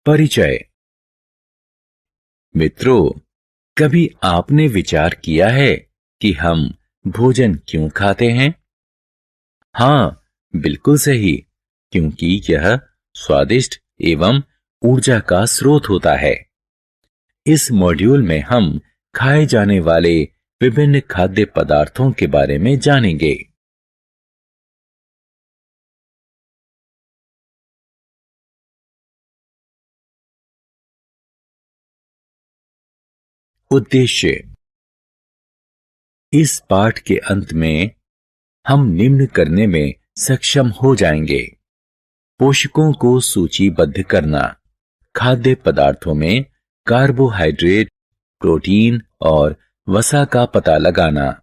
परिचय। मित्रों, कभी आपने विचार किया है कि हम भोजन क्यों खाते हैं? हाँ, बिल्कुल सही, क्योंकि यह स्वादिष्ट एवं ऊर्जा का स्रोत होता है। इस मॉड्यूल में हम खाए जाने वाले विभिन्न खाद्य पदार्थों के बारे में जानेंगे। उद्देश्य। इस पाठ के अंत में हम निम्न करने में सक्षम हो जाएंगे: पोषकों को सूचीबद्ध करना, खाद्य पदार्थों में कार्बोहाइड्रेट, प्रोटीन और वसा का पता लगाना,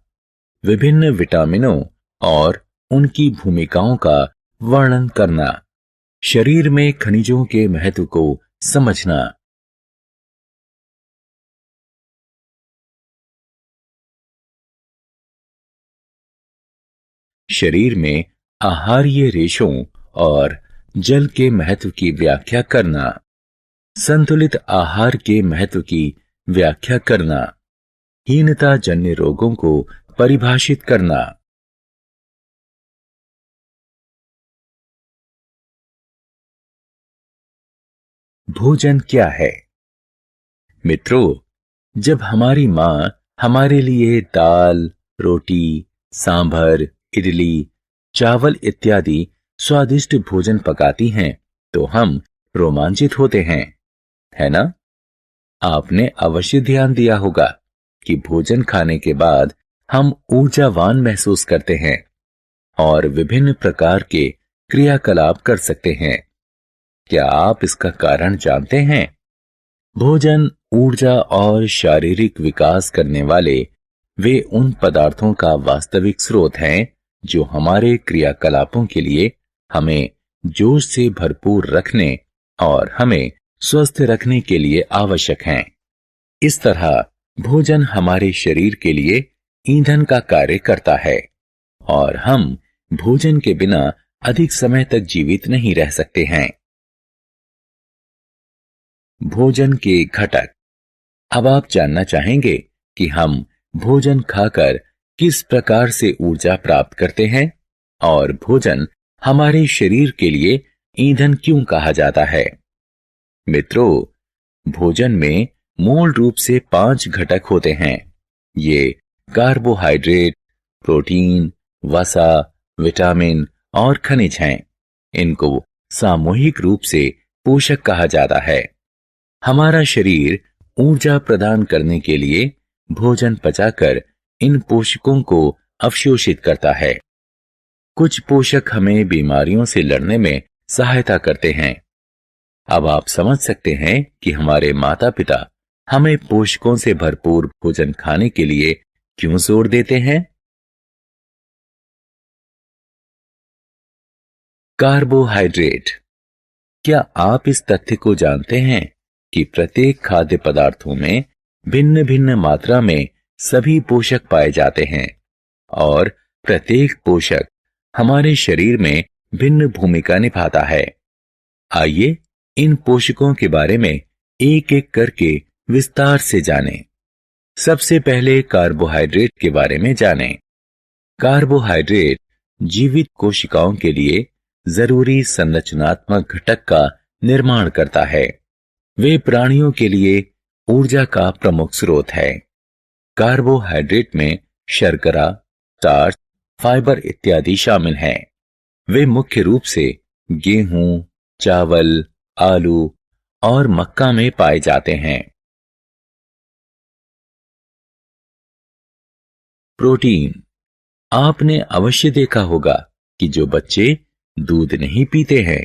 विभिन्न विटामिनों और उनकी भूमिकाओं का वर्णन करना, शरीर में खनिजों के महत्व को समझना। शरीर में आहारीय रेशों और जल के महत्व की व्याख्या करना, संतुलित आहार के महत्व की व्याख्या करना, हीनता जन्य रोगों को परिभाषित करना। भोजन क्या है? मित्रों, जब हमारी मां हमारे लिए दाल, रोटी, सांभर, इडली, चावल इत्यादि स्वादिष्ट भोजन पकाती हैं, तो हम रोमांचित होते हैं, है ना? आपने अवश्य ध्यान दिया होगा कि भोजन खाने के बाद हम ऊर्जावान महसूस करते हैं और विभिन्न प्रकार के क्रियाकलाप कर सकते हैं। क्या आप इसका कारण जानते हैं? भोजन ऊर्जा और शारीरिक विकास करने वाले वे उन पदार्थों का वास्तविक स्रोत हैं जो हमारे क्रियाकलापों के लिए हमें जोश से भरपूर रखने और हमें स्वस्थ रखने के लिए आवश्यक हैं। इस तरह भोजन हमारे शरीर के लिए ईंधन का कार्य करता है और हम भोजन के बिना अधिक समय तक जीवित नहीं रह सकते हैं। भोजन के घटक। अब आप जानना चाहेंगे कि हम भोजन खाकर किस प्रकार से ऊर्जा प्राप्त करते हैं और भोजन हमारे शरीर के लिए ईंधन क्यों कहा जाता है। मित्रों, भोजन में मूल रूप से 5 घटक होते हैं। ये कार्बोहाइड्रेट, प्रोटीन, वसा, विटामिन और खनिज हैं। इनको सामूहिक रूप से पोषक कहा जाता है। हमारा शरीर ऊर्जा प्रदान करने के लिए भोजन पचाकर इन पोषकों को अवशोषित करता है। कुछ पोषक हमें बीमारियों से लड़ने में सहायता करते हैं। अब आप समझ सकते हैं कि हमारे माता पिता हमें पोषकों से भरपूर भोजन खाने के लिए क्यों जोर देते हैं। कार्बोहाइड्रेट। क्या आप इस तथ्य को जानते हैं कि प्रत्येक खाद्य पदार्थों में भिन्न भिन्न मात्रा में सभी पोषक पाए जाते हैं और प्रत्येक पोषक हमारे शरीर में भिन्न भूमिका निभाता है। आइए इन पोषकों के बारे में एक एक करके विस्तार से जानें। सबसे पहले कार्बोहाइड्रेट के बारे में जानें। कार्बोहाइड्रेट जीवित कोशिकाओं के लिए जरूरी संरचनात्मक घटक का निर्माण करता है। वे प्राणियों के लिए ऊर्जा का प्रमुख स्रोत है। कार्बोहाइड्रेट में शर्करा, स्टार्च, फाइबर इत्यादि शामिल हैं। वे मुख्य रूप से गेहूं, चावल, आलू और मक्का में पाए जाते हैं। प्रोटीन। आपने अवश्य देखा होगा कि जो बच्चे दूध नहीं पीते हैं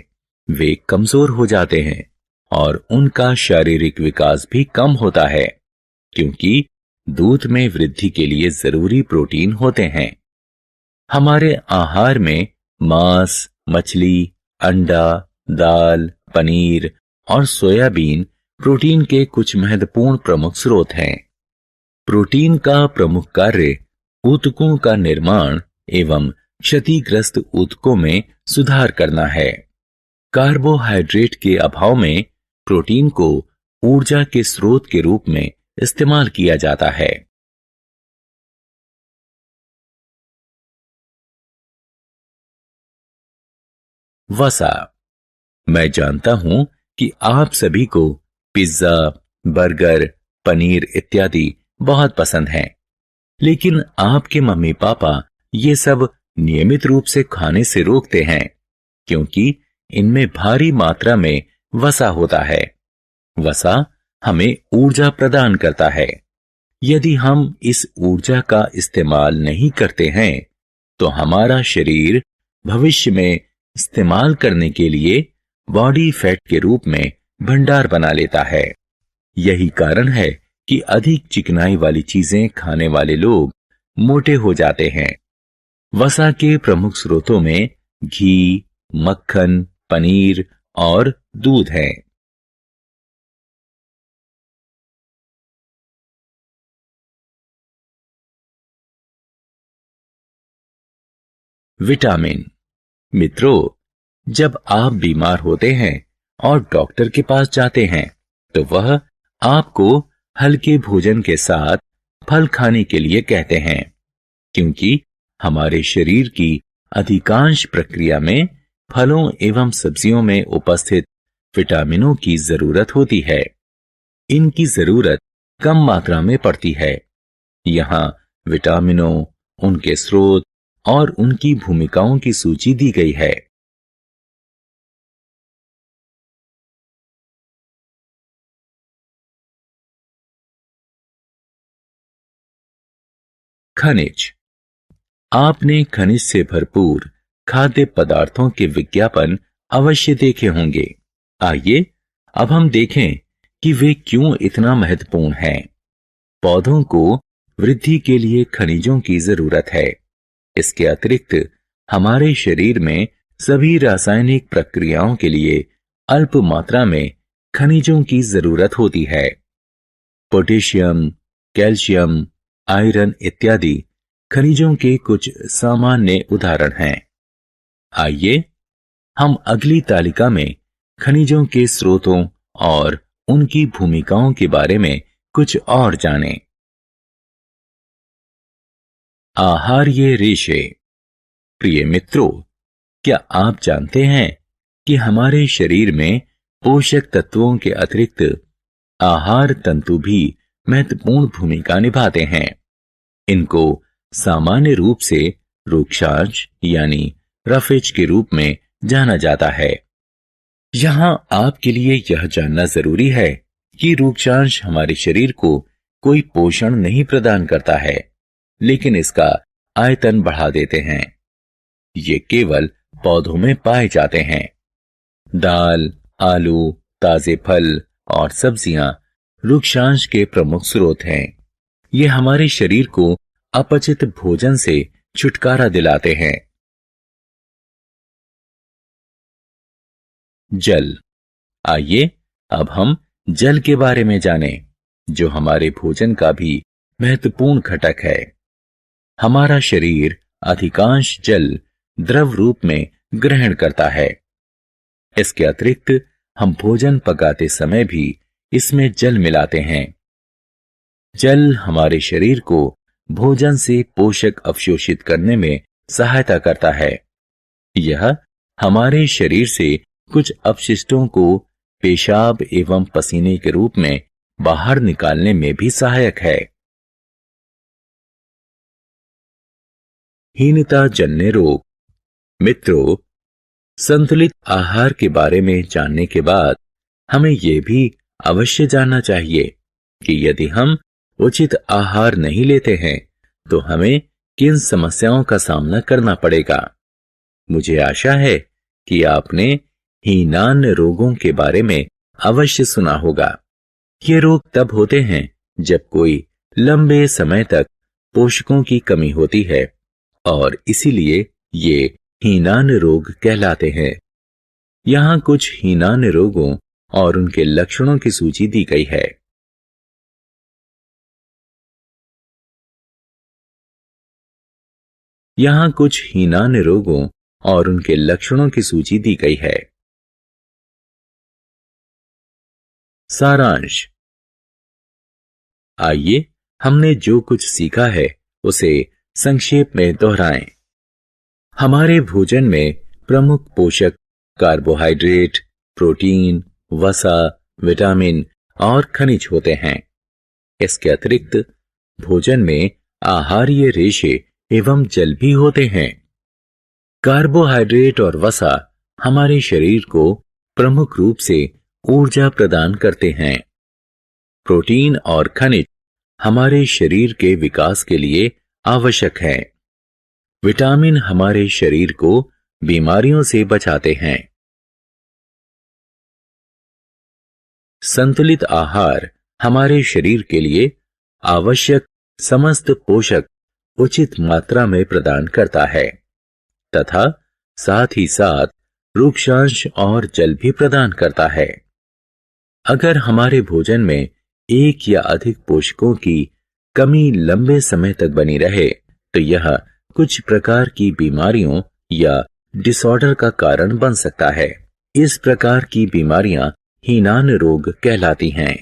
वे कमजोर हो जाते हैं और उनका शारीरिक विकास भी कम होता है, क्योंकि दूध में वृद्धि के लिए जरूरी प्रोटीन होते हैं। हमारे आहार में मांस, मछली, अंडा, दाल, पनीर और सोयाबीन प्रोटीन के कुछ महत्वपूर्ण प्रमुख स्रोत हैं। प्रोटीन का प्रमुख कार्य ऊतकों का निर्माण एवं क्षतिग्रस्त ऊतकों में सुधार करना है। कार्बोहाइड्रेट के अभाव में प्रोटीन को ऊर्जा के स्रोत के रूप में इस्तेमाल किया जाता है। वसा। मैं जानता हूं कि आप सभी को पिज्जा, बर्गर, पनीर इत्यादि बहुत पसंद हैं, लेकिन आपके मम्मी पापा ये सब नियमित रूप से खाने से रोकते हैं क्योंकि इनमें भारी मात्रा में वसा होता है। वसा हमें ऊर्जा प्रदान करता है। यदि हम इस ऊर्जा का इस्तेमाल नहीं करते हैं तो हमारा शरीर भविष्य में इस्तेमाल करने के लिए बॉडी फैट के रूप में भंडार बना लेता है। यही कारण है कि अधिक चिकनाई वाली चीजें खाने वाले लोग मोटे हो जाते हैं। वसा के प्रमुख स्रोतों में घी, मक्खन, पनीर और दूध है। विटामिन। मित्रों, जब आप बीमार होते हैं और डॉक्टर के पास जाते हैं तो वह आपको हल्के भोजन के साथ फल खाने के लिए कहते हैं क्योंकि हमारे शरीर की अधिकांश प्रक्रिया में फलों एवं सब्जियों में उपस्थित विटामिनों की जरूरत होती है। इनकी जरूरत कम मात्रा में पड़ती है। यहाँ विटामिनों, उनके स्रोत और उनकी भूमिकाओं की सूची दी गई है। खनिज। आपने खनिज से भरपूर खाद्य पदार्थों के विज्ञापन अवश्य देखे होंगे। आइए अब हम देखें कि वे क्यों इतना महत्वपूर्ण हैं। पौधों को वृद्धि के लिए खनिजों की जरूरत है। इसके अतिरिक्त हमारे शरीर में सभी रासायनिक प्रक्रियाओं के लिए अल्प मात्रा में खनिजों की जरूरत होती है। पोटेशियम, कैल्शियम, आयरन इत्यादि खनिजों के कुछ सामान्य उदाहरण हैं। आइए हम अगली तालिका में खनिजों के स्रोतों और उनकी भूमिकाओं के बारे में कुछ और जानें। आहार्य रेशे। प्रिय मित्रों, क्या आप जानते हैं कि हमारे शरीर में पोषक तत्वों के अतिरिक्त आहार तंतु भी महत्वपूर्ण भूमिका निभाते हैं। इनको सामान्य रूप से रूक्षांश यानी रफेज के रूप में जाना जाता है। यहां आपके लिए यह जानना जरूरी है कि रूक्षांश हमारे शरीर को कोई पोषण नहीं प्रदान करता है, लेकिन इसका आयतन बढ़ा देते हैं। ये केवल पौधों में पाए जाते हैं। दाल, आलू, ताजे फल और सब्जियां रूक्षांश के प्रमुख स्रोत हैं। ये हमारे शरीर को अपचित भोजन से छुटकारा दिलाते हैं। जल। आइए अब हम जल के बारे में जानें, जो हमारे भोजन का भी महत्वपूर्ण घटक है। हमारा शरीर अधिकांश जल द्रव रूप में ग्रहण करता है। इसके अतिरिक्त हम भोजन पकाते समय भी इसमें जल मिलाते हैं। जल हमारे शरीर को भोजन से पोषक अवशोषित करने में सहायता करता है। यह हमारे शरीर से कुछ अपशिष्टों को पेशाब एवं पसीने के रूप में बाहर निकालने में भी सहायक है। हीनता जन्य रोग। मित्रों, संतुलित आहार के बारे में जानने के बाद हमें यह भी अवश्य जानना चाहिए कि यदि हम उचित आहार नहीं लेते हैं तो हमें किन समस्याओं का सामना करना पड़ेगा। मुझे आशा है कि आपने हीनान रोगों के बारे में अवश्य सुना होगा। ये रोग तब होते हैं जब कोई लंबे समय तक पोषकों की कमी होती है और इसीलिए ये हीनान रोग कहलाते हैं। यहाँ कुछ हीनान रोगों और उनके लक्षणों की सूची दी गई है। यहाँ कुछ हीनान रोगों और उनके लक्षणों की सूची दी गई है। सारांश। आइए हमने जो कुछ सीखा है उसे संक्षेप में दोहराएं। हमारे भोजन में प्रमुख पोषक कार्बोहाइड्रेट, प्रोटीन, वसा, विटामिन और खनिज होते हैं। इसके अतिरिक्त भोजन में आहारीय रेशे एवं जल भी होते हैं। कार्बोहाइड्रेट और वसा हमारे शरीर को प्रमुख रूप से ऊर्जा प्रदान करते हैं। प्रोटीन और खनिज हमारे शरीर के विकास के लिए आवश्यक है। विटामिन हमारे शरीर को बीमारियों से बचाते हैं। संतुलित आहार हमारे शरीर के लिए आवश्यक समस्त पोषक उचित मात्रा में प्रदान करता है तथा साथ ही साथ रूक्षांश और जल भी प्रदान करता है। अगर हमारे भोजन में एक या अधिक पोषकों की कमी लंबे समय तक बनी रहे तो यह कुछ प्रकार की बीमारियों या डिसऑर्डर का कारण बन सकता है। इस प्रकार की बीमारियां हीनान रोग कहलाती हैं।